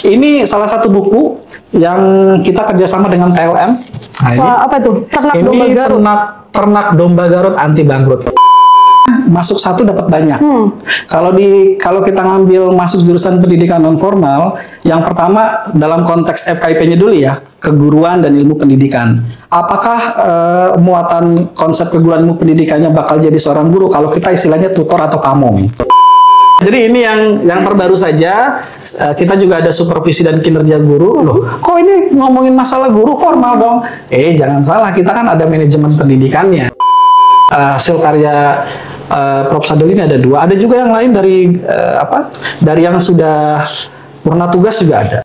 Ini salah satu buku yang kita kerjasama dengan PLN. Nah, Wah, apa tuh? Ternak domba ini Garut. ternak domba Garut anti bangkrut. Masuk satu dapat banyak. Kalau kita ngambil masuk jurusan pendidikan non formal, yang pertama dalam konteks FKIP-nya dulu ya, keguruan dan ilmu pendidikan. Apakah muatan konsep keguruan ilmu pendidikannya bakal jadi seorang guru kalau kita istilahnya tutor atau pamong? Jadi ini yang terbaru saja, kita juga ada supervisi dan kinerja guru. Loh, kok ini ngomongin masalah guru formal dong? Jangan salah, kita kan ada manajemen pendidikannya. Hasil karya Prof. Sadil ini ada 2. Ada juga yang lain dari dari yang sudah purna tugas juga ada.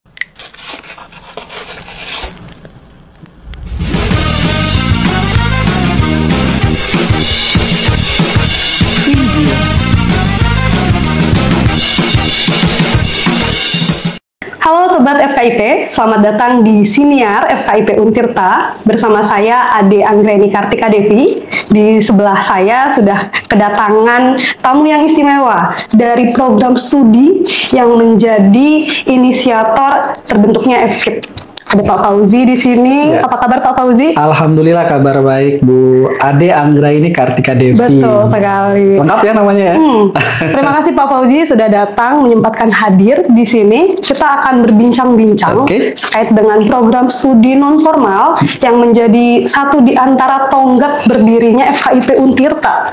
Halo Sobat FKIP, selamat datang di Siniar FKIP Untirta bersama saya Ade Anggreni Kartika Devi. Di sebelah saya sudah kedatangan tamu yang istimewa dari program studi yang menjadi inisiator terbentuknya FKIP. Ada Pak Fauzi di sini. Ya. Apa kabar Pak Fauzi? Alhamdulillah kabar baik Bu Ade Anggraini Kartika Devi. Betul sekali. Lengkap ya namanya ya. Terima kasih Pak Fauzi sudah datang menyempatkan hadir di sini. Kita akan berbincang-bincang terkait dengan program studi non formal yang menjadi satu di antara tonggak berdirinya FKIP Untirta.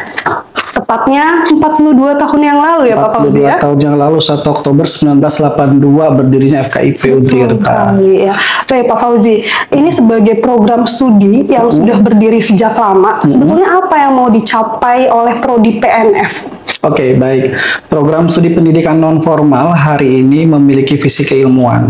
Tepatnya 42 tahun yang lalu ya Pak Fauzi ya. 42 tahun yang lalu 1 Oktober 1982 berdirinya FKIP Untirta. Ya. Baik Pak Fauzi, ini sebagai program studi yang sudah berdiri sejak lama, sebetulnya apa yang mau dicapai oleh Prodi PNF? Oke, baik. Program studi pendidikan non formal hari ini memiliki visi keilmuan.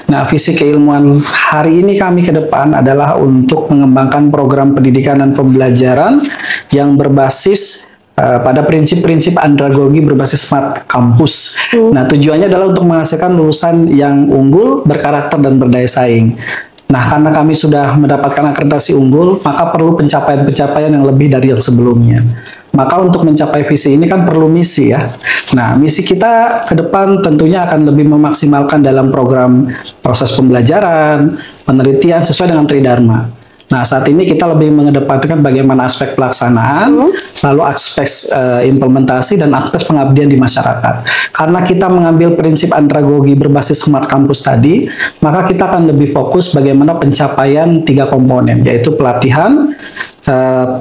Nah, visi keilmuan hari ini kami ke depan adalah untuk mengembangkan program pendidikan dan pembelajaran yang berbasis pada prinsip-prinsip andragogi berbasis smart kampus. Nah, tujuannya adalah untuk menghasilkan lulusan yang unggul, berkarakter, dan berdaya saing. Nah, karena kami sudah mendapatkan akreditasi unggul, maka perlu pencapaian-pencapaian yang lebih dari yang sebelumnya. Maka untuk mencapai visi ini kan perlu misi ya. Nah, misi kita ke depan tentunya akan lebih memaksimalkan dalam program proses pembelajaran, penelitian sesuai dengan Tridharma. Nah, saat ini kita lebih mengedepankan bagaimana aspek pelaksanaan, lalu aspek implementasi, dan aspek pengabdian di masyarakat. Karena kita mengambil prinsip andragogi berbasis smart kampus tadi, maka kita akan lebih fokus bagaimana pencapaian 3 komponen, yaitu pelatihan,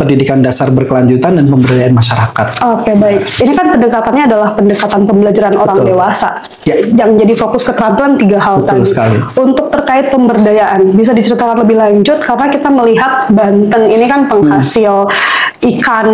pendidikan dasar berkelanjutan, dan pemberdayaan masyarakat. Oke, baik. Ini kan pendekatannya adalah pendekatan pembelajaran orang dewasa. Ya. Yang jadi fokus keterampilan 3 hal Betul tadi. sekali. Untuk terkait pemberdayaan, bisa diceritakan lebih lanjut karena kita melihat Banten ini kan penghasil ikan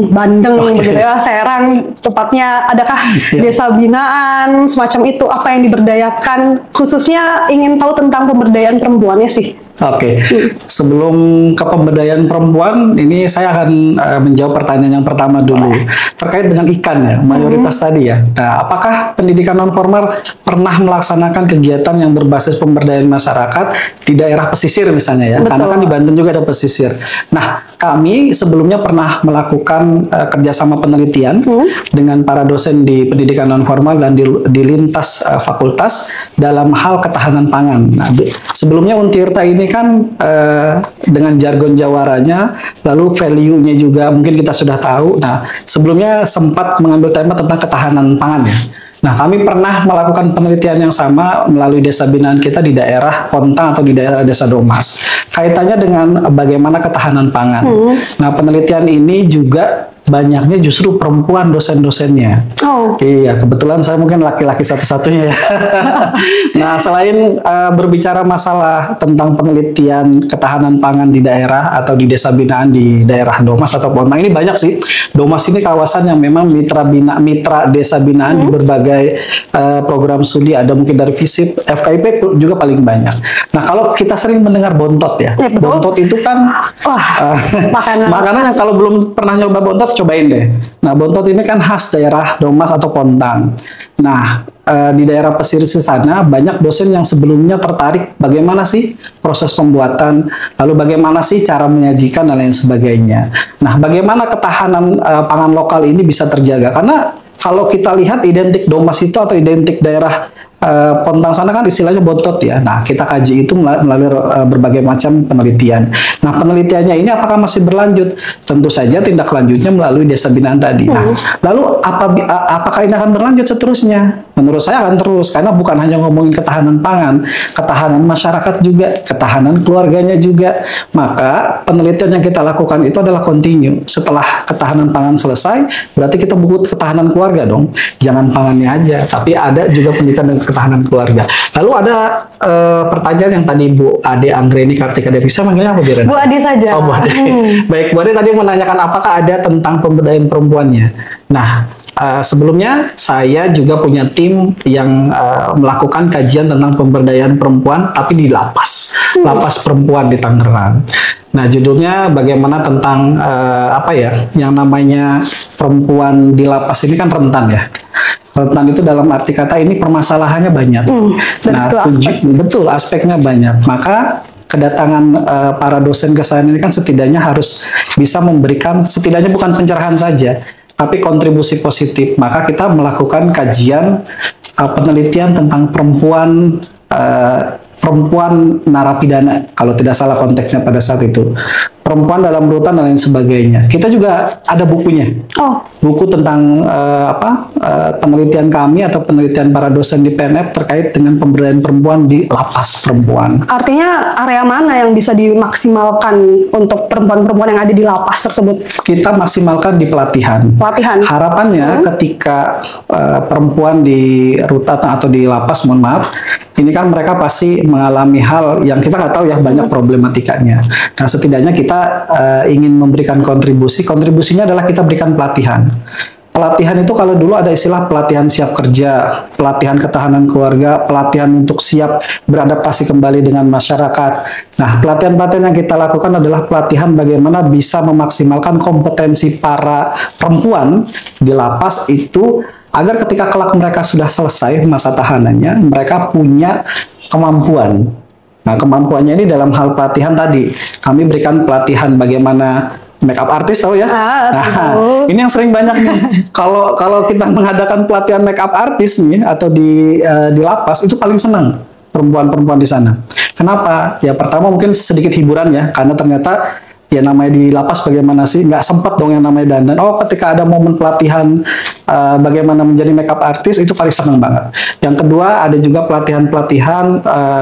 bandeng begitu ya, Serang tepatnya. Adakah desa binaan semacam itu, apa yang diberdayakan, khususnya ingin tahu tentang pemberdayaan perempuannya sih? Oke, sebelum ke pemberdayaan perempuan, ini saya akan menjawab pertanyaan yang pertama dulu terkait dengan ikan ya, mayoritas tadi ya. Nah, apakah pendidikan non formal pernah melaksanakan kegiatan yang berbasis pemberdayaan masyarakat di daerah pesisir misalnya ya? Betul. Karena kan di Banten juga ada pesisir. Nah, kami sebelumnya pernah melakukan kerjasama penelitian dengan para dosen di pendidikan non formal dan di lintas fakultas dalam hal ketahanan pangan. Nah, sebelumnya Untirta ini kan dengan jargon Jawaranya, lalu value-nya juga mungkin kita sudah tahu. Nah, sebelumnya sempat mengambil tema tentang ketahanan pangan ya. Nah, kami pernah melakukan penelitian yang sama melalui desa binaan kita di daerah Pontang atau di daerah Desa Domas. Kaitannya dengan bagaimana ketahanan pangan. Nah, penelitian ini juga banyaknya justru perempuan dosen-dosennya. Iya, kebetulan saya mungkin laki-laki satu-satunya ya. Nah, selain berbicara masalah tentang penelitian ketahanan pangan di daerah atau di desa binaan di daerah Domas atau Pontang, ini banyak sih. Domas ini kawasan yang memang mitra desa binaan di berbagai program studi, ada mungkin dari FISIP, FKIP juga paling banyak. Nah, kalau kita sering mendengar bontot ya, bontot itu kan makanan yang kalau belum pernah nyoba bontot, cobain deh. Nah, bontot ini kan khas daerah Domas atau Pontang. Nah, di daerah pesisir sana banyak dosen yang sebelumnya tertarik bagaimana sih proses pembuatan, lalu bagaimana sih cara menyajikan dan lain sebagainya. Nah, bagaimana ketahanan pangan lokal ini bisa terjaga? Karena kalau kita lihat identik Domas itu atau identik daerah Pontang sana kan istilahnya bontot ya. Nah, kita kaji itu melalui berbagai macam penelitian. Nah, penelitiannya ini apakah masih berlanjut? Tentu saja tindak lanjutnya melalui desa binaan tadi. Nah, lalu apakah ini akan berlanjut seterusnya? Menurut saya akan terus, karena bukan hanya ngomongin ketahanan pangan, ketahanan masyarakat juga, ketahanan keluarganya juga. Maka penelitian yang kita lakukan itu adalah kontinu. Setelah ketahanan pangan selesai, berarti kita butuh ketahanan keluarga dong. Jangan pangannya aja, tapi ada juga penelitian dan ketahanan keluarga. Lalu ada pertanyaan yang tadi Bu Ade Anggreni Kartika Devi, saya manggilnya apa Bu? Bu Ade saja. Oh, Bu Ade. Baik, Bu Ade tadi menanyakan apakah ada tentang pemberdayaan perempuannya. Nah, sebelumnya saya juga punya tim yang melakukan kajian tentang pemberdayaan perempuan, tapi di lapas perempuan di Tangerang. Nah, judulnya bagaimana tentang yang namanya perempuan di lapas ini kan rentan ya. Rentan itu dalam arti kata ini permasalahannya banyak. Betul, aspeknya banyak. Maka kedatangan para dosen ke sana ini kan setidaknya harus bisa memberikan, setidaknya bukan pencerahan saja, tapi kontribusi positif. Maka kita melakukan kajian penelitian tentang perempuan narapidana, kalau tidak salah konteksnya pada saat itu. Perempuan dalam rutan dan lain sebagainya. Kita juga ada bukunya. Buku tentang penelitian kami atau penelitian para dosen di PNF terkait dengan pemberdayaan perempuan di lapas perempuan. Artinya area mana yang bisa dimaksimalkan untuk perempuan-perempuan yang ada di lapas tersebut? Kita maksimalkan di pelatihan. Harapannya ketika perempuan di rutan atau di lapas, mohon maaf, ini kan mereka pasti mengalami hal yang kita nggak tahu ya, banyak problematikanya. Nah, setidaknya kita ingin memberikan kontribusinya adalah kita berikan pelatihan. Pelatihan itu kalau dulu ada istilah pelatihan siap kerja, pelatihan ketahanan keluarga, pelatihan untuk siap beradaptasi kembali dengan masyarakat. Nah, pelatihan-pelatihan yang kita lakukan adalah pelatihan bagaimana bisa memaksimalkan kompetensi para perempuan di lapas itu, agar ketika kelak mereka sudah selesai masa tahanannya, mereka punya kemampuan. Nah, kemampuannya ini dalam hal pelatihan tadi. Kami berikan pelatihan bagaimana makeup artist, tahu ya? Ini yang sering banyak nih. Kalau kita mengadakan pelatihan makeup artist nih atau di lapas, itu paling senang perempuan-perempuan di sana. Kenapa? Ya pertama mungkin sedikit hiburan ya, karena ternyata ya namanya di lapas bagaimana sih, nggak sempat dong yang namanya dandan. Ketika ada momen pelatihan bagaimana menjadi makeup artist, itu paling senang banget. Yang kedua ada juga pelatihan-pelatihan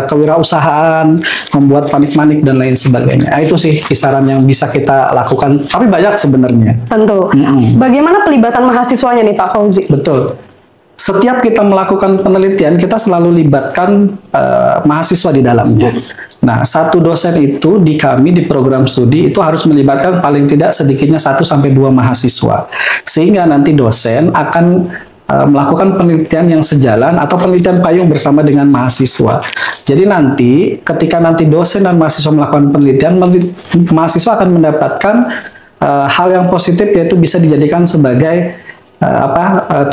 kewirausahaan, membuat panik-manik dan lain sebagainya. Nah, itu sih kisaran yang bisa kita lakukan, tapi banyak sebenarnya. Tentu. Bagaimana pelibatan mahasiswanya nih Pak Fauzi? Betul. Setiap kita melakukan penelitian, kita selalu libatkan mahasiswa di dalamnya. Nah, satu dosen itu di kami di program studi itu harus melibatkan paling tidak sedikitnya 1-2 mahasiswa. Sehingga nanti dosen akan melakukan penelitian yang sejalan atau penelitian payung bersama dengan mahasiswa. Jadi nanti ketika nanti dosen dan mahasiswa melakukan penelitian, mahasiswa akan mendapatkan hal yang positif, yaitu bisa dijadikan sebagai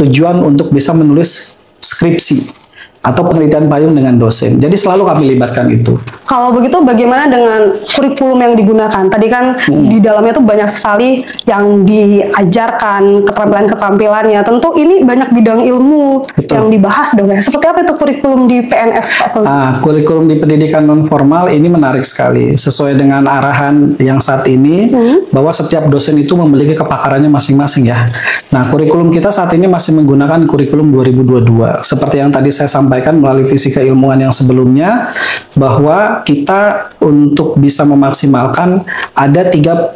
tujuan untuk bisa menulis skripsi atau penelitian payung dengan dosen. Jadi selalu kami libatkan itu. Kalau begitu bagaimana dengan kurikulum yang digunakan? Tadi kan di dalamnya tuh banyak sekali yang diajarkan, keterampilan-keterampilannya. Tentu ini banyak bidang ilmu yang dibahas dong ya. Seperti apa itu kurikulum di PNF? Kurikulum di pendidikan non formal ini menarik sekali. Sesuai dengan arahan yang saat ini, bahwa setiap dosen itu memiliki kepakarannya masing-masing ya. Nah, kurikulum kita saat ini masih menggunakan kurikulum 2022. Seperti yang tadi saya sampaikan melalui visi keilmuan yang sebelumnya, bahwa kita untuk bisa memaksimalkan ada tiga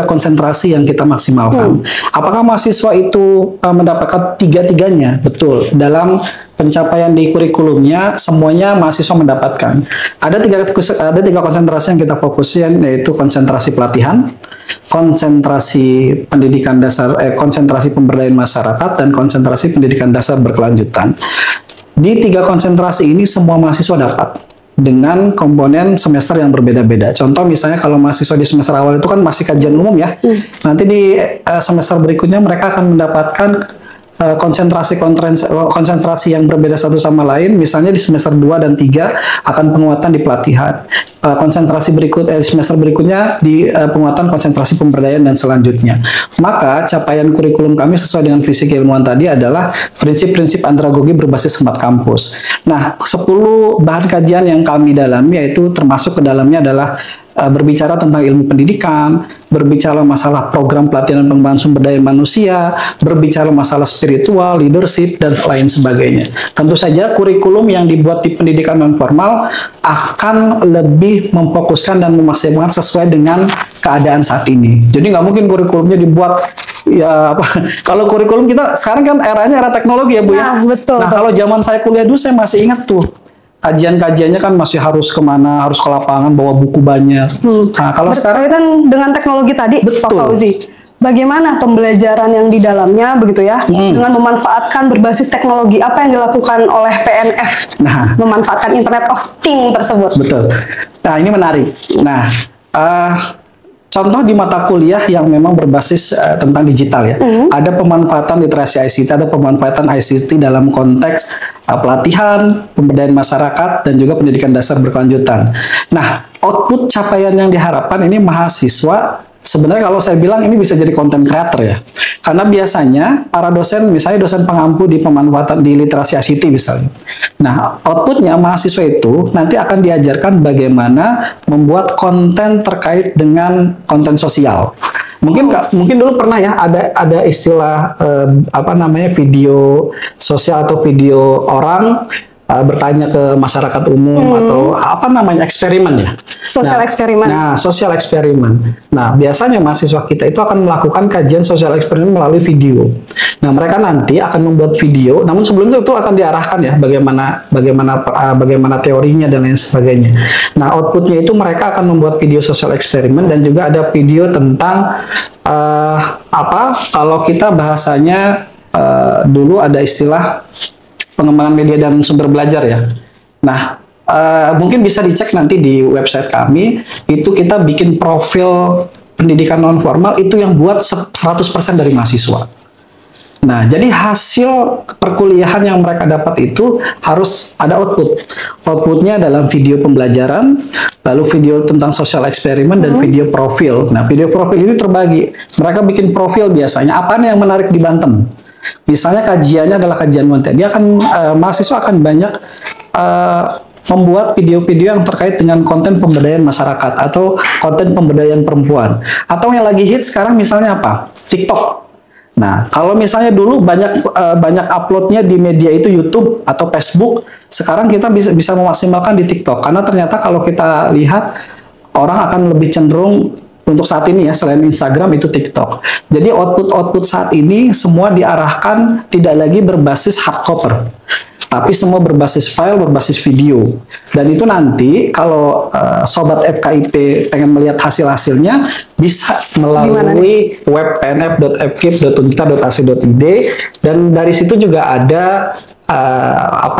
konsentrasi yang kita maksimalkan. Apakah mahasiswa itu mendapatkan tiga-tiganya? Betul. Dalam pencapaian di kurikulumnya semuanya mahasiswa mendapatkan. Ada tiga konsentrasi yang kita fokusin, yaitu konsentrasi pelatihan, konsentrasi pendidikan dasar, konsentrasi pemberdayaan masyarakat, dan konsentrasi pendidikan dasar berkelanjutan. Di tiga konsentrasi ini semua mahasiswa dapat dengan komponen semester yang berbeda-beda. Contoh misalnya kalau mahasiswa di semester awal itu kan masih kajian umum ya. Nanti di semester berikutnya mereka akan mendapatkan konsentrasi yang berbeda satu sama lain. Misalnya di semester 2 dan 3 akan penguatan di pelatihan. Semester berikutnya di penguatan konsentrasi pemberdayaan dan selanjutnya. Maka capaian kurikulum kami sesuai dengan visi keilmuan tadi adalah prinsip-prinsip andragogi berbasis smart kampus. Nah, 10 bahan kajian yang kami dalami yaitu termasuk ke dalamnya adalah berbicara tentang ilmu pendidikan, berbicara masalah program pelatihan dan pengembangan sumber daya manusia, berbicara masalah spiritual, leadership, dan lain sebagainya. Tentu saja kurikulum yang dibuat di pendidikan non formal akan lebih memfokuskan dan memaksimalkan sesuai dengan keadaan saat ini. Jadi nggak mungkin kurikulumnya dibuat ya apa? Kalau kurikulum kita sekarang kan eranya era teknologi ya Bu ya. Betul. Nah kalau zaman saya kuliah dulu saya masih ingat tuh. Kajian-kajiannya kan masih harus kemana, harus ke lapangan, bawa buku banyak. Nah, kalau sekarang dengan teknologi tadi, Pak Fauzi, bagaimana pembelajaran yang di dalamnya begitu ya, dengan memanfaatkan berbasis teknologi, apa yang dilakukan oleh PNF, memanfaatkan Internet of Things tersebut? Betul. Nah ini menarik. Nah, contoh di mata kuliah yang memang berbasis tentang digital ya, ada pemanfaatan literasi ICT, ada pemanfaatan ICT dalam konteks pelatihan, pemberdayaan masyarakat, dan juga pendidikan dasar berkelanjutan. Nah, output capaian yang diharapkan ini mahasiswa, sebenarnya kalau saya bilang ini bisa jadi content creator ya. Karena biasanya para dosen, misalnya dosen pengampu di pemanfaatan di literasi ICT misalnya. Nah, outputnya mahasiswa itu nanti akan diajarkan bagaimana membuat konten terkait dengan konten sosial. Mungkin dulu pernah ya ada istilah apa namanya video sosial atau video orang bertanya ke masyarakat umum atau apa namanya eksperimen ya. Sosial eksperimen. Nah, sosial eksperimen. Nah, biasanya mahasiswa kita itu akan melakukan kajian sosial eksperimen melalui video. Nah, mereka nanti akan membuat video, namun sebelum itu akan diarahkan ya bagaimana teorinya dan lain sebagainya. Nah, outputnya itu mereka akan membuat video sosial eksperimen dan juga ada video tentang kalau kita bahasanya dulu ada istilah pengembangan media dan sumber belajar ya. Nah, mungkin bisa dicek nanti di website kami, itu kita bikin profil pendidikan non formal itu yang buat 100% dari mahasiswa. Nah, jadi hasil perkuliahan yang mereka dapat itu harus ada output. Outputnya dalam video pembelajaran, lalu video tentang sosial eksperimen, dan video profil. Nah, video profil ini terbagi. Mereka bikin profil biasanya, apa yang menarik di Banten. Misalnya kajiannya adalah kajian konten. Dia akan mahasiswa akan banyak membuat video-video yang terkait dengan konten pemberdayaan masyarakat atau konten pemberdayaan perempuan. Atau yang lagi hit sekarang misalnya apa? TikTok. Nah, kalau misalnya dulu banyak uploadnya di media itu YouTube atau Facebook, sekarang kita bisa memaksimalkan di TikTok. Karena ternyata kalau kita lihat orang akan lebih cenderung untuk saat ini ya, selain Instagram itu TikTok. Jadi output saat ini semua diarahkan tidak lagi berbasis hardcover, tapi semua berbasis file, berbasis video. Dan itu nanti kalau sobat FKIP pengen melihat hasil-hasilnya bisa melalui web pnf.fkip.untirta.ac.id, dan dari situ juga ada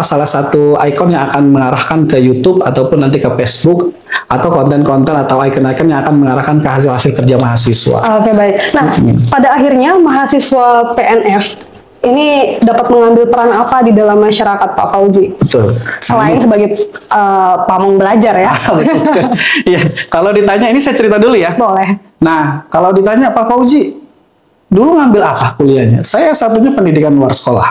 salah satu ikon yang akan mengarahkan ke YouTube ataupun nanti ke Facebook, atau konten-konten atau icon-icon yang akan mengarahkan ke hasil-hasil kerja mahasiswa. Oke, baik. Nah, pada akhirnya mahasiswa PNF ini dapat mengambil peran apa di dalam masyarakat, Pak Fauzi? Betul. Selain sebagai pamong belajar ya. Iya, kalau ditanya ini saya cerita dulu ya. Boleh. Nah, kalau ditanya Pak Fauzi, dulu ngambil apa kuliahnya? Saya satunya pendidikan luar sekolah.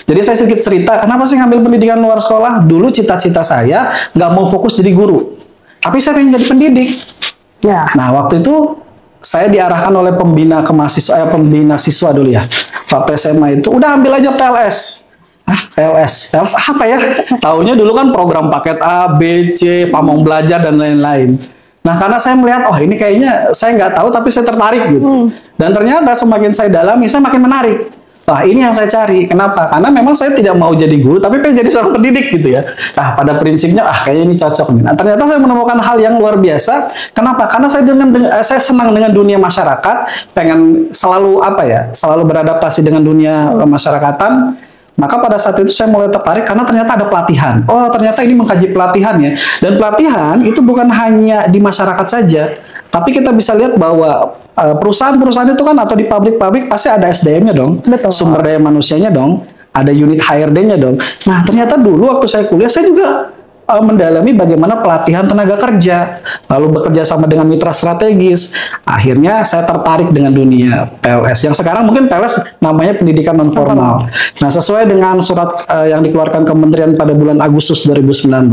Jadi saya sedikit cerita, kenapa sih ngambil pendidikan luar sekolah? Dulu cita-cita saya nggak mau fokus jadi guru, tapi saya pengen jadi pendidik. Ya. Nah, waktu itu saya diarahkan oleh pembina siswa dulu ya. Waktu SMA itu, udah ambil aja PLS. PLS apa ya? Taunya dulu kan program paket A, B, C, pamong belajar, dan lain-lain. Nah, karena saya melihat, oh ini kayaknya saya nggak tahu, tapi saya tertarik gitu. Dan ternyata semakin saya dalami, saya makin menarik. Nah, ini yang saya cari. Kenapa? Karena memang saya tidak mau jadi guru, tapi pengen jadi seorang pendidik gitu ya. Nah, pada prinsipnya, kayaknya ini cocok nih. Nah, ternyata saya menemukan hal yang luar biasa. Kenapa? Karena saya senang dengan dunia masyarakat, pengen selalu selalu beradaptasi dengan dunia masyarakatan. Maka pada saat itu saya mulai tertarik karena ternyata ada pelatihan. Oh, ternyata ini mengkaji pelatihan ya. Dan pelatihan itu bukan hanya di masyarakat saja, Tapi kita bisa lihat bahwa perusahaan-perusahaan itu kan, atau di pabrik-pabrik pasti ada SDM-nya dong, Betul. sumber daya manusianya dong, ada unit HRD-nya dong. Nah, ternyata dulu waktu saya kuliah, saya juga mendalami bagaimana pelatihan tenaga kerja, lalu bekerja sama dengan mitra strategis. Akhirnya saya tertarik dengan dunia PLS, yang sekarang mungkin PLS namanya pendidikan non formal. Nah, sesuai dengan surat yang dikeluarkan Kementerian pada bulan Agustus 2019,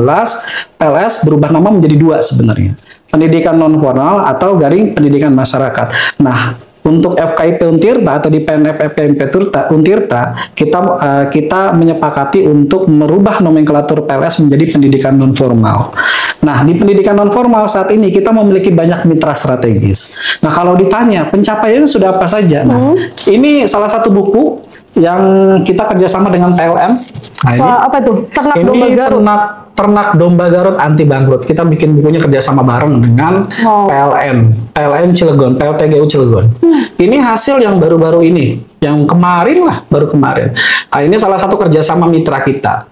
PLS berubah nama menjadi dua sebenarnya, pendidikan non formal atau garing pendidikan masyarakat. Nah, untuk FKIP Untirta atau di PNF FKIP Untirta, kita menyepakati untuk merubah nomenklatur PLS menjadi pendidikan non formal. Nah, di pendidikan non formal saat ini kita memiliki banyak mitra strategis. Nah, kalau ditanya pencapaiannya sudah apa saja? Nah, ini salah satu buku yang kita kerjasama dengan PLN. Nah, ini, Wah, apa tuh? Ternak domba Garut. Ternak domba Garut anti bangkrut. Kita bikin bukunya kerjasama bareng dengan PLN Cilegon, PLTGU Cilegon. Ini hasil yang baru-baru ini, yang kemarin lah, baru kemarin. Nah, ini salah satu kerjasama mitra kita.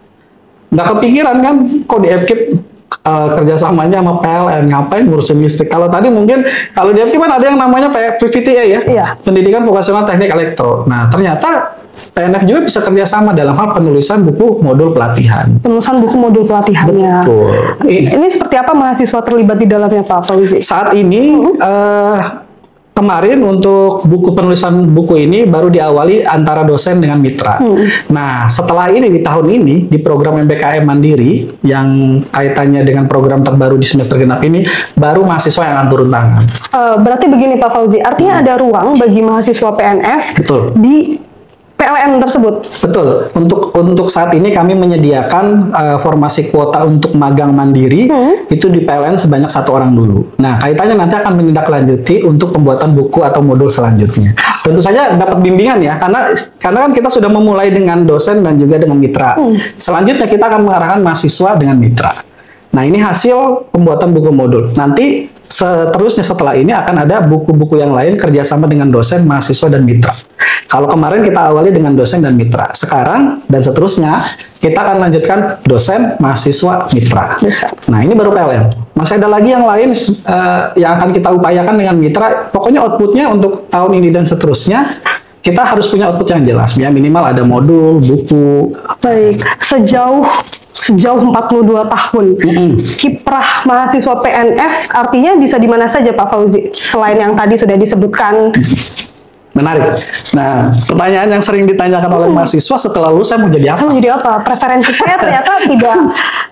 Nggak kepikiran kan, kok di FKIP kerjasamanya sama PLN, ngapain ngurusin listrik? Kalau tadi mungkin, kalau di FKIP kan ada yang namanya PVTA ya, Iya. Pendidikan Vokasional Teknik Elektro. Nah, ternyata PNF juga bisa kerjasama dalam hal penulisan buku modul pelatihan. Penulisan buku modul pelatihannya. Betul. Ini seperti apa mahasiswa terlibat di dalamnya, Pak Fauzi? Saat ini kemarin untuk buku penulisan buku ini baru diawali antara dosen dengan mitra. Nah, setelah ini di tahun ini di program MBKM Mandiri yang kaitannya dengan program terbaru di semester genap ini, baru mahasiswa yang akan turun tangan. Berarti begini Pak Fauzi, artinya ada ruang bagi mahasiswa PNF Betul. di PLN tersebut. Betul. Untuk saat ini kami menyediakan formasi kuota untuk magang mandiri itu di PLN sebanyak 1 orang dulu. Nah, kaitannya nanti akan menindaklanjuti untuk pembuatan buku atau modul selanjutnya. Tentu saja dapat bimbingan ya, karena kan kita sudah memulai dengan dosen dan juga dengan mitra. Selanjutnya kita akan mengarahkan mahasiswa dengan mitra. Nah, ini hasil pembuatan buku modul. Nanti seterusnya setelah ini akan ada buku-buku yang lain kerjasama dengan dosen, mahasiswa, dan mitra. Kalau kemarin kita awali dengan dosen dan mitra, sekarang dan seterusnya kita akan lanjutkan dosen, mahasiswa, mitra. Nah, ini baru PLN. Masih ada lagi yang lain yang akan kita upayakan dengan mitra. Pokoknya outputnya untuk tahun ini dan seterusnya kita harus punya output yang jelas. Ya, minimal ada modul, buku. Baik, sejauh 42 tahun, kiprah mahasiswa PNF artinya bisa di mana saja Pak Fauzi? Selain yang tadi sudah disebutkan. Menarik. Nah, pertanyaan yang sering ditanyakan oleh mahasiswa, setelah lulus saya mau jadi apa? Saya mau jadi apa? Preferensi saya ternyata tidak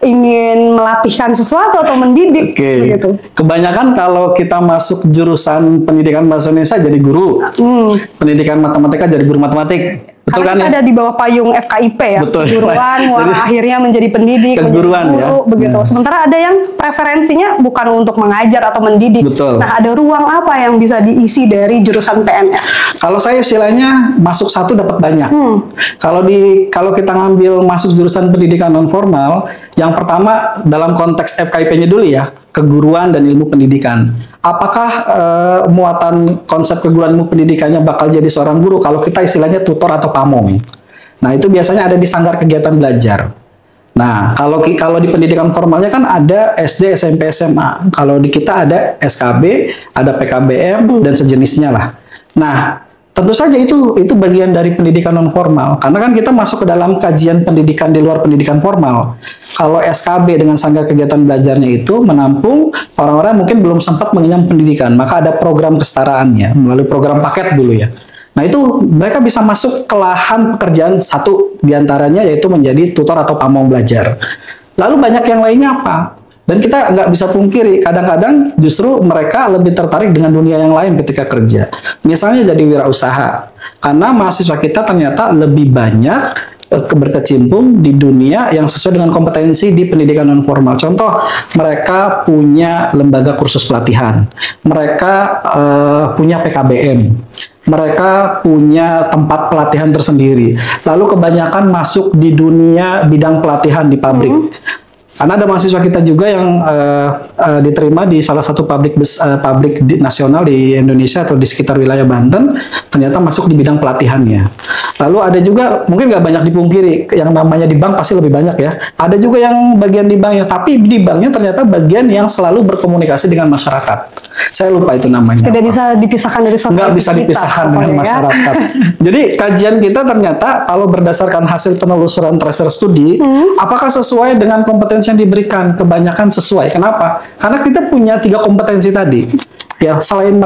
ingin melatihkan sesuatu atau mendidik. Oke. Begitu. Kebanyakan kalau kita masuk jurusan pendidikan bahasa Indonesia jadi guru, pendidikan matematika jadi guru matematik. Betul Karena kan kita ya? ada di bawah payung FKIP ya, Betul. keguruan, Jadi, akhirnya menjadi pendidik, keguruan menjadi guru, ya. begitu. Nah. Sementara ada yang preferensinya bukan untuk mengajar atau mendidik. Betul. Nah, ada ruang apa yang bisa diisi dari jurusan PNF? Kalau saya istilahnya masuk satu dapat banyak. Kalau kita ngambil masuk jurusan pendidikan non formal, yang pertama dalam konteks FKIP-nya dulu ya, keguruan dan ilmu pendidikan. Apakah muatan konsep keguruan ilmu pendidikannya bakal jadi seorang guru? Kalau kita istilahnya tutor atau pamong. Nah, itu biasanya ada di sanggar kegiatan belajar. Nah, kalau di pendidikan formalnya kan ada SD, SMP, SMA. Kalau di kita ada SKB, ada PKBM dan sejenisnya lah. Nah, tentu saja itu bagian dari pendidikan non formal, karena kan kita masuk ke dalam kajian pendidikan di luar pendidikan formal. Kalau SKB dengan sanggar kegiatan belajarnya itu menampung orang-orang yang mungkin belum sempat mengenyam pendidikan, maka ada program kesetaraannya melalui program paket dulu ya. Nah, itu mereka bisa masuk ke lahan pekerjaan satu diantaranya yaitu menjadi tutor atau pamong belajar. Lalu banyak yang lainnya apa? Dan kita nggak bisa pungkiri, kadang-kadang justru mereka lebih tertarik dengan dunia yang lain ketika kerja. Misalnya jadi wirausaha. Karena mahasiswa kita ternyata lebih banyak berkecimpung di dunia yang sesuai dengan kompetensi di pendidikan non formal. Contoh, mereka punya lembaga kursus pelatihan. Mereka punya PKBM. Mereka punya tempat pelatihan tersendiri. Lalu kebanyakan masuk di dunia bidang pelatihan di pabrik. Karena ada mahasiswa kita juga yang diterima di salah satu pabrik nasional di Indonesia atau di sekitar wilayah Banten, ternyata masuk di bidang pelatihannya. Lalu ada juga, mungkin nggak banyak dipungkiri, yang namanya di bank pasti lebih banyak ya. Ada juga yang bagian di banknya, tapi di banknya ternyata bagian yang selalu berkomunikasi dengan masyarakat. Saya lupa itu namanya. Tidak bisa dipisahkan dari sosial. Nggak bisa dipisahkan dengan masyarakat. Jadi kajian kita ternyata kalau berdasarkan hasil penelusuran tracer studi, apakah sesuai dengan kompetensi yang diberikan? Kebanyakan sesuai. Kenapa? Karena kita punya 3 kompetensi tadi. Ya, selain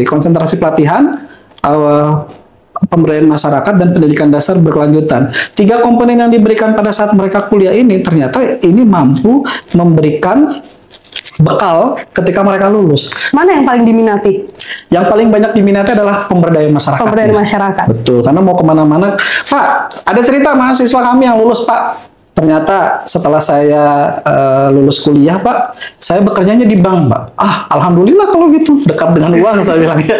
konsentrasi pelatihan, pemberdayaan masyarakat dan pendidikan dasar berkelanjutan. 3 komponen yang diberikan pada saat mereka kuliah ini ternyata ini mampu memberikan bekal ketika mereka lulus. Mana yang paling diminati? Yang paling banyak diminati adalah pemberdayaan masyarakat. Pemberdayaan masyarakat. Betul, karena mau kemana-mana. Pak, ada cerita mahasiswa kami yang lulus, Pak. Ternyata setelah saya lulus kuliah, Pak, saya bekerjanya di bank, Pak. Alhamdulillah kalau gitu, dekat dengan uang saya bilang ya.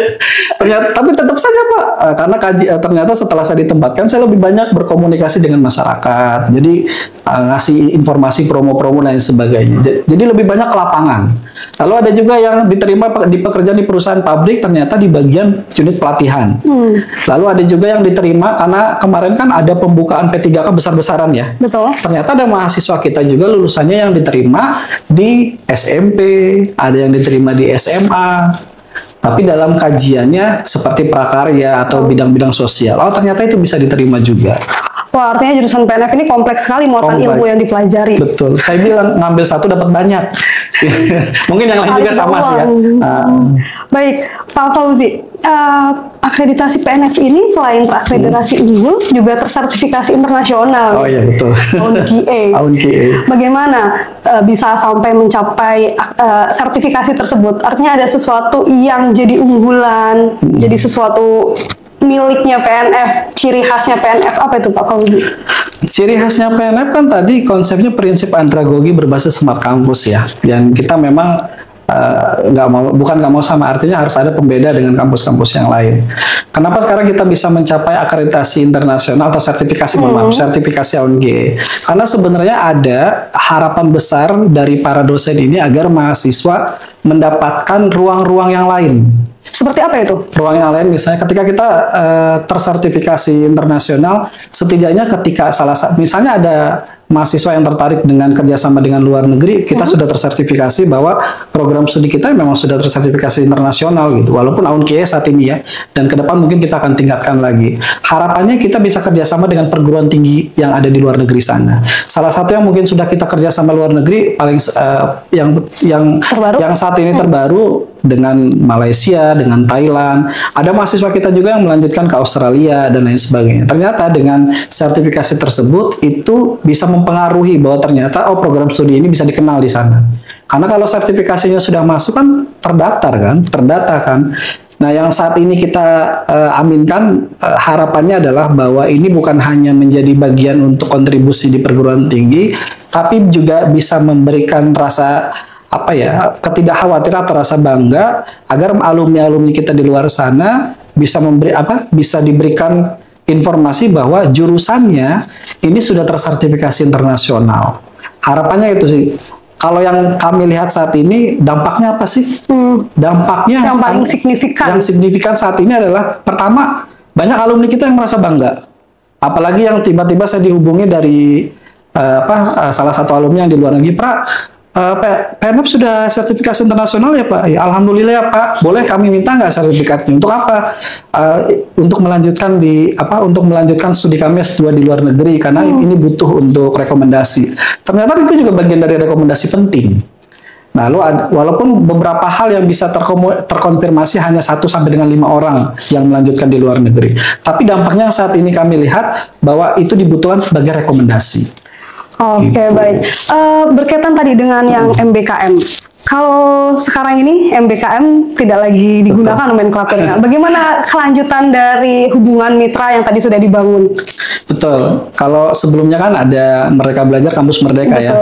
Ternyata, tapi tetap saja, Pak, karena ternyata setelah saya ditempatkan, saya lebih banyak berkomunikasi dengan masyarakat. Jadi ngasih informasi promo-promo dan sebagainya. Jadi lebih banyak ke lapangan. Lalu ada juga yang diterima di pekerjaan di perusahaan pabrik, ternyata di bagian unit pelatihan. Lalu ada juga yang diterima karena kemarin kan ada pembukaan P3K besar-besaran ya. Betul. Ternyata ada mahasiswa kita juga lulusannya yang diterima di SMP, ada yang diterima di SMA, tapi dalam kajiannya seperti prakarya atau bidang-bidang sosial. Oh, ternyata itu bisa diterima juga. Wah, artinya jurusan PNF ini kompleks sekali muatan ilmu yang dipelajari. Betul. Saya bilang ngambil satu dapat banyak. Mungkin yang lain juga sama sih ya. Baik, Pak Fauzi, akreditasi PNF ini selain terakreditasi unggul juga tersertifikasi internasional. Oh iya, betul. AUNQA. Bagaimana bisa sampai mencapai sertifikasi tersebut? Artinya ada sesuatu yang jadi unggulan, jadi sesuatu miliknya PNF, ciri khasnya PNF, apa itu Pak Fauzi? Ciri khasnya PNF kan tadi konsepnya prinsip andragogi berbasis smart kampus ya. Dan kita memang bukan nggak mau sama, artinya harus ada pembeda dengan kampus-kampus yang lain. Kenapa sekarang kita bisa mencapai akreditasi internasional atau sertifikasi sertifikasi AUNQA? Karena sebenarnya ada harapan besar dari para dosen ini agar mahasiswa mendapatkan ruang-ruang yang lain. Seperti apa itu? Ruang yang lain misalnya ketika kita tersertifikasi internasional, setidaknya ketika misalnya ada mahasiswa yang tertarik dengan kerjasama dengan luar negeri, kita sudah tersertifikasi bahwa program studi kita memang sudah tersertifikasi internasional gitu, walaupun AUNQA saat ini ya, dan ke depan mungkin kita akan tingkatkan lagi. Harapannya kita bisa kerjasama dengan perguruan tinggi yang ada di luar negeri sana. Salah satu yang mungkin sudah kita kerjasama luar negeri paling yang saat ini terbaru dengan Malaysia, dengan Thailand. Ada mahasiswa kita juga yang melanjutkan ke Australia dan lain sebagainya. Ternyata dengan sertifikasi tersebut itu bisa mempengaruhi bahwa ternyata program studi ini bisa dikenal di sana. Karena kalau sertifikasinya sudah masuk kan terdata kan. Nah, yang saat ini kita aminkan harapannya adalah bahwa ini bukan hanya menjadi bagian untuk kontribusi di perguruan tinggi, tapi juga bisa memberikan rasa ketidakkhawatiran atau rasa bangga agar alumni-alumni kita di luar sana bisa diberikan informasi bahwa jurusannya ini sudah tersertifikasi internasional. Harapannya itu sih. Kalau yang kami lihat saat ini dampaknya apa sih? Dampaknya yang paling signifikan. Yang signifikan saat ini adalah pertama, banyak alumni kita yang merasa bangga. Apalagi yang tiba-tiba saya dihubungi dari salah satu alumni yang di luar negeri, PNF sudah sertifikasi internasional ya Pak? Ya, alhamdulillah ya Pak. Boleh kami minta nggak sertifikatnya? Untuk apa? Untuk melanjutkan studi kami S2 di luar negeri karena ini butuh untuk rekomendasi. Ternyata itu juga bagian dari rekomendasi penting. Nah, walaupun beberapa hal yang bisa terkonfirmasi hanya 1 sampai dengan 5 orang yang melanjutkan di luar negeri. Tapi dampaknya saat ini kami lihat bahwa itu dibutuhkan sebagai rekomendasi. Oke, baik. Berkaitan tadi dengan yang MBKM. Kalau sekarang ini MBKM tidak lagi digunakan nomenklaturnya. Bagaimana kelanjutan dari hubungan mitra yang tadi sudah dibangun? Betul. Kalau sebelumnya kan ada Merdeka Belajar Kampus Merdeka. Betul. Ya.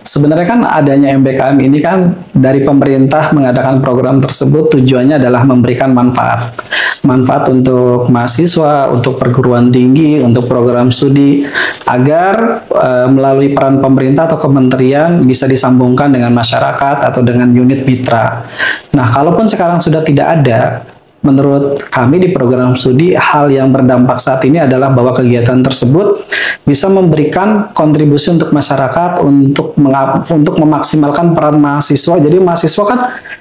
Sebenarnya kan adanya MBKM ini kan dari pemerintah mengadakan program tersebut tujuannya adalah memberikan manfaat. manfaat untuk mahasiswa, untuk perguruan tinggi, untuk program studi, agar melalui peran pemerintah atau kementerian bisa disambungkan dengan masyarakat atau dengan unit mitra. Nah, kalaupun sekarang sudah tidak ada, menurut kami di program studi, hal yang berdampak saat ini adalah bahwa kegiatan tersebut bisa memberikan kontribusi untuk masyarakat untuk memaksimalkan peran mahasiswa. Jadi mahasiswa kan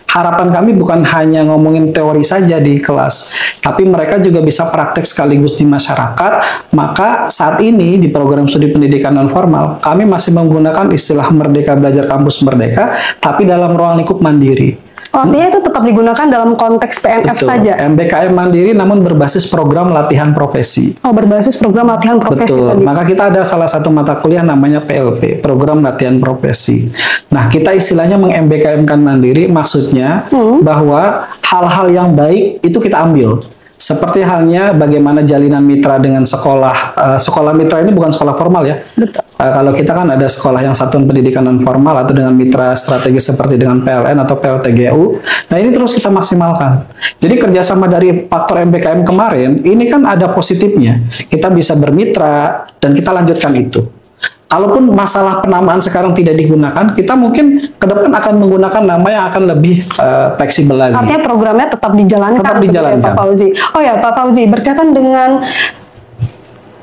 harapan kami bukan hanya ngomongin teori saja di kelas, tapi mereka juga bisa praktek sekaligus di masyarakat. Maka saat ini di program studi pendidikan non formal, kami masih menggunakan istilah Merdeka Belajar Kampus Merdeka, tapi dalam ruang lingkup mandiri. Artinya itu tetap digunakan dalam konteks PNF Betul. saja? MBKM mandiri namun berbasis program latihan profesi. Oh, berbasis program latihan profesi. Betul. Tadi. Maka kita ada salah satu mata kuliah namanya PLP, program latihan profesi. Nah, kita istilahnya meng-MBKM-kan mandiri, maksudnya bahwa hal-hal yang baik itu kita ambil. Seperti halnya bagaimana jalinan mitra dengan sekolah. Sekolah mitra ini bukan sekolah formal ya. Betul. Kalau kita kan ada sekolah yang satuan pendidikan non formal atau dengan mitra strategis seperti dengan PLN atau PLTGU. Nah, ini terus kita maksimalkan. Jadi kerjasama dari faktor MBKM kemarin, ini kan ada positifnya. Kita bisa bermitra dan kita lanjutkan itu. Kalaupun masalah penamaan sekarang tidak digunakan, kita mungkin ke depan akan menggunakan nama yang akan lebih fleksibel lagi. Artinya programnya tetap dijalankan. Tetap dijalankan. Pak Fauzi. Oh ya, Pak Fauzi, berkaitan dengan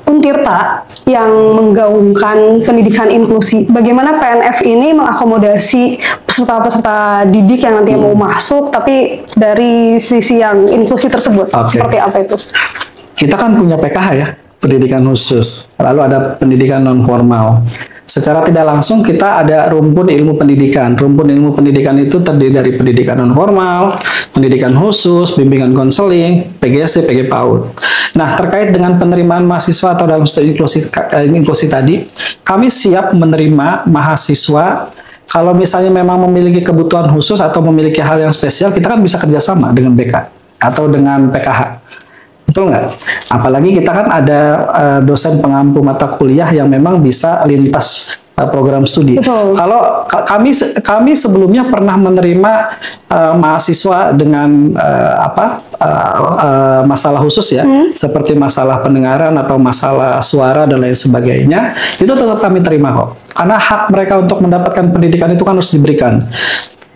Untirta yang menggaungkan pendidikan inklusi, bagaimana PNF ini mengakomodasi peserta-peserta didik yang nantinya mau masuk, tapi dari sisi yang inklusi tersebut, seperti apa itu? Kita kan punya PKH ya, pendidikan khusus, lalu ada pendidikan non formal. Secara tidak langsung kita ada rumpun ilmu pendidikan. Rumpun ilmu pendidikan itu terdiri dari pendidikan non formal, pendidikan khusus, bimbingan konseling, PGSD, PG PAUD. Nah, terkait dengan penerimaan mahasiswa atau dalam studi inklusi tadi, kami siap menerima mahasiswa kalau misalnya memang memiliki kebutuhan khusus atau memiliki hal yang spesial, kita kan bisa kerjasama dengan BK atau dengan PKH. Betul nggak? Apalagi kita kan ada dosen pengampu mata kuliah yang memang bisa lintas program studi. Betul. Kalau kami sebelumnya pernah menerima mahasiswa dengan masalah khusus ya, seperti masalah pendengaran atau masalah suara dan lain sebagainya, itu tetap kami terima kok. Karena hak mereka untuk mendapatkan pendidikan itu kan harus diberikan.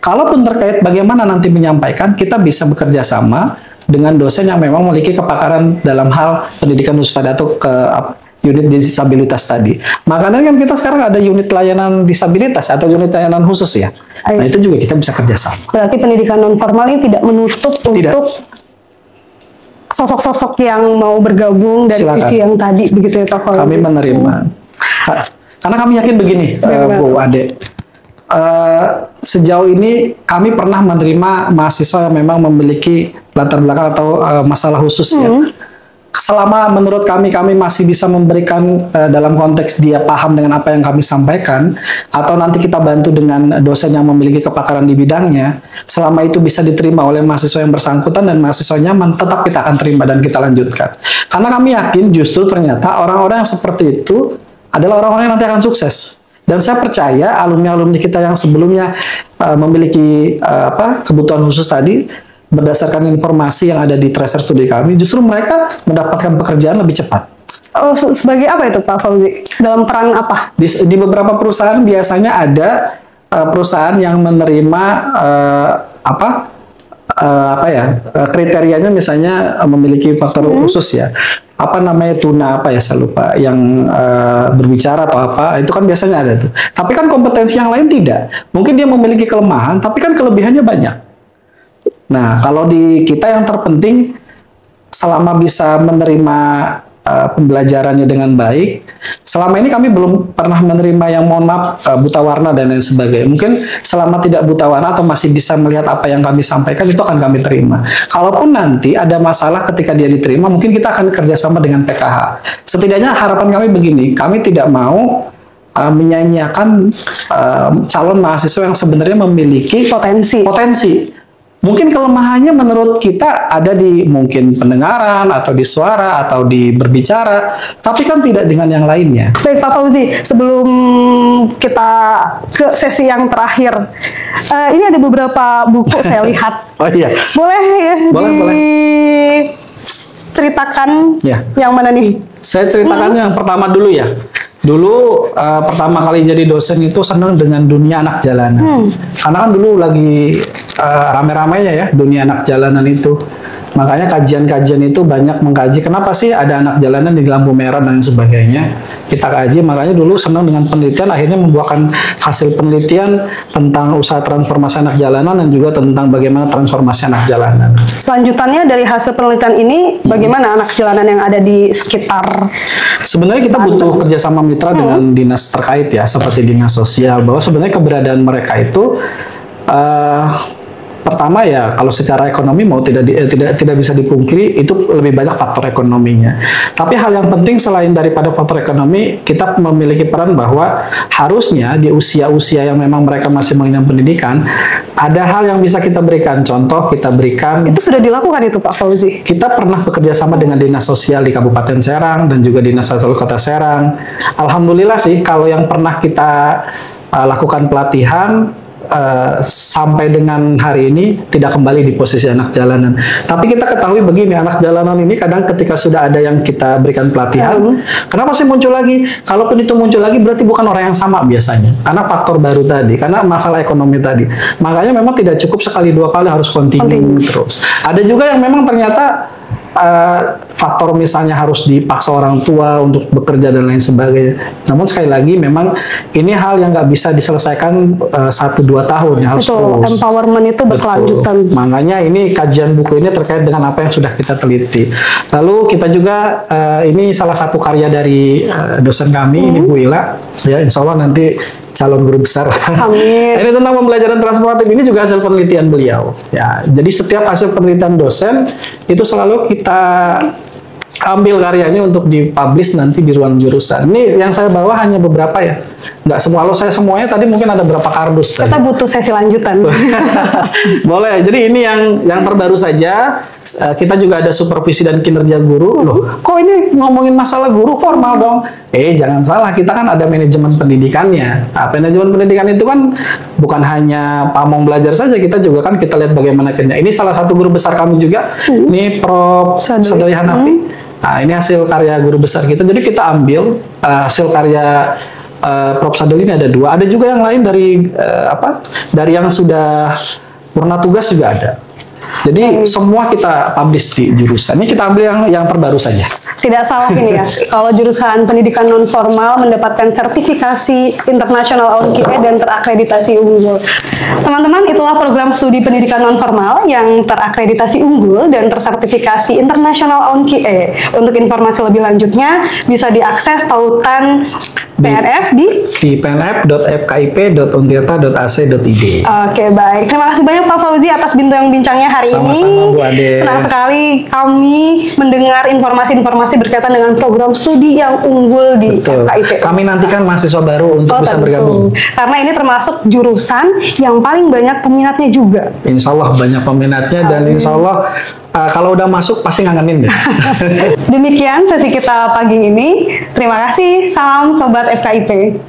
Kalaupun terkait bagaimana nanti menyampaikan, kita bisa bekerja sama dengan dosen yang memang memiliki kepakaran dalam hal pendidikan khusus tadi atau ke unit disabilitas tadi. Makanya kan kita sekarang ada unit layanan disabilitas atau unit layanan khusus ya. Nah, itu juga kita bisa kerjasama. Berarti pendidikan non formal ini tidak menutup untuk sosok-sosok yang mau bergabung dari sisi yang tadi, begitu ya Pak Fauzi? Kami menerima. Karena kami yakin begini, Bu Ade. Sejauh ini kami pernah menerima mahasiswa yang memang memiliki latar belakang atau masalah khusus ya. Selama menurut kami masih bisa memberikan dalam konteks dia paham dengan apa yang kami sampaikan, atau nanti kita bantu dengan dosen yang memiliki kepakaran di bidangnya, selama itu bisa diterima oleh mahasiswa yang bersangkutan dan mahasiswa nyaman, tetap kita akan terima dan kita lanjutkan. Karena kami yakin justru ternyata orang-orang yang seperti itu adalah orang-orang yang nanti akan sukses. Dan saya percaya alumni-alumni kita yang sebelumnya memiliki kebutuhan khusus tadi, berdasarkan informasi yang ada di tracer studi kami, justru mereka mendapatkan pekerjaan lebih cepat. Oh, sebagai apa itu Pak Fauzi? Dalam peran apa? Di beberapa perusahaan biasanya ada perusahaan yang menerima kriterianya misalnya memiliki faktor khusus ya. Apa namanya tuna apa ya saya lupa, yang berbicara atau apa, itu kan biasanya ada tuh. Tapi kan kompetensi yang lain tidak. Mungkin dia memiliki kelemahan, tapi kan kelebihannya banyak. Nah, kalau di kita yang terpenting selama bisa menerima pembelajarannya dengan baik. Selama ini kami belum pernah menerima yang mohon maaf buta warna dan lain sebagainya. Mungkin selama tidak buta warna atau masih bisa melihat apa yang kami sampaikan, itu akan kami terima. Kalaupun nanti ada masalah ketika dia diterima, mungkin kita akan kerjasama dengan PKH. Setidaknya harapan kami begini, kami tidak mau menyanyiakan calon mahasiswa yang sebenarnya memiliki potensi. Mungkin kelemahannya menurut kita ada di mungkin pendengaran atau di suara atau di berbicara, tapi kan tidak dengan yang lainnya. Baik Pak Fauzi, sebelum kita ke sesi yang terakhir, ini ada beberapa buku saya lihat. Oh iya. Boleh ya boleh. ceritakan Ya. yang mana nih? Saya ceritakan yang pertama dulu ya. Dulu pertama kali jadi dosen itu senang dengan dunia anak jalanan. Karena kan dulu lagi rame-ramenya ya dunia anak jalanan itu. Makanya kajian-kajian itu banyak mengkaji kenapa sih ada anak jalanan di lampu merah dan sebagainya. Kita kaji, makanya dulu senang dengan penelitian, akhirnya membuahkan hasil penelitian tentang usaha transformasi anak jalanan dan juga tentang bagaimana transformasi anak jalanan. Lanjutannya dari hasil penelitian ini, bagaimana anak jalanan yang ada di sekitar? Sebenarnya kita butuh kerjasama mitra dengan dinas terkait ya, seperti dinas sosial, bahwa sebenarnya keberadaan mereka itu pertama ya, kalau secara ekonomi mau tidak bisa dipungkiri itu lebih banyak faktor ekonominya. Tapi hal yang penting selain daripada faktor ekonomi, kita memiliki peran bahwa harusnya di usia-usia yang memang mereka masih mengenyam pendidikan, ada hal yang bisa kita berikan. Contoh kita berikan. Itu sudah dilakukan itu Pak Fauzi? Kita pernah bekerja sama dengan dinas sosial di Kabupaten Serang dan juga dinas sosial Kota Serang. Alhamdulillah sih kalau yang pernah kita lakukan pelatihan sampai dengan hari ini tidak kembali di posisi anak jalanan. Tapi kita ketahui begini, anak jalanan ini kadang ketika sudah ada yang kita berikan pelatihan, kenapa sih muncul lagi? Kalaupun itu muncul lagi berarti bukan orang yang sama biasanya. Karena faktor baru tadi, karena masalah ekonomi tadi. Makanya memang tidak cukup sekali dua kali, harus continue terus. Ada juga yang memang ternyata faktor misalnya harus dipaksa orang tua untuk bekerja dan lain sebagainya. Namun sekali lagi memang ini hal yang nggak bisa diselesaikan 1-2 tahun ya, harus terus. Empowerment itu berkelanjutan. Makanya ini kajian buku ini terkait dengan apa yang sudah kita teliti. Lalu kita juga ini salah satu karya dari dosen kami ini Bu Ila ya, insya Allah nanti calon guru besar. Amin. Ini tentang pembelajaran transformatif, ini juga hasil penelitian beliau. Ya, jadi setiap hasil penelitian dosen itu selalu kita ambil karyanya untuk dipublish nanti di ruang jurusan. Ini yang saya bawa hanya beberapa ya. Nggak semua, kalau saya semuanya tadi mungkin ada berapa kardus. Kita butuh sesi lanjutan. Boleh, jadi ini yang terbaru saja. Kita juga ada supervisi dan kinerja guru. Loh, kok ini ngomongin masalah guru formal dong? Jangan salah, kita kan ada manajemen pendidikannya. Nah, manajemen pendidikan itu kan bukan hanya pamong belajar saja, kita juga kan kita lihat bagaimana kerja. Ini salah satu guru besar kami juga. Ini Prof. Sadali Hanafi. Nah, ini hasil karya guru besar kita. Jadi kita ambil hasil karya Prof. Sadali ini ada 2. Ada juga yang lain dari dari yang sudah purna tugas juga ada. Jadi semua kita publish di jurusan. Ini kita ambil yang terbaru saja. Tidak salah ini ya, kalau jurusan pendidikan non formal mendapatkan sertifikasi internasional ONQE dan terakreditasi unggul. Teman-teman, itulah program studi pendidikan non formal yang terakreditasi unggul dan tersertifikasi internasional ONQE. Untuk informasi lebih lanjutnya bisa diakses tautan PNF di pnf.fkip.untirta.ac.id. Oke, baik. Terima kasih banyak Pak Fauzi atas bincang-bincangnya hari ini. Sama-sama Bu Ade. Senang sekali kami mendengar informasi-informasi berkaitan dengan program studi yang unggul di FKIP. Kami nantikan mahasiswa baru untuk bisa bergabung. Karena ini termasuk jurusan yang paling banyak peminatnya juga. Insya Allah banyak peminatnya dan insya Allah kalau udah masuk pasti ngangenin deh. Demikian sesi kita pagi ini. Terima kasih. Salam Sobat FKIP.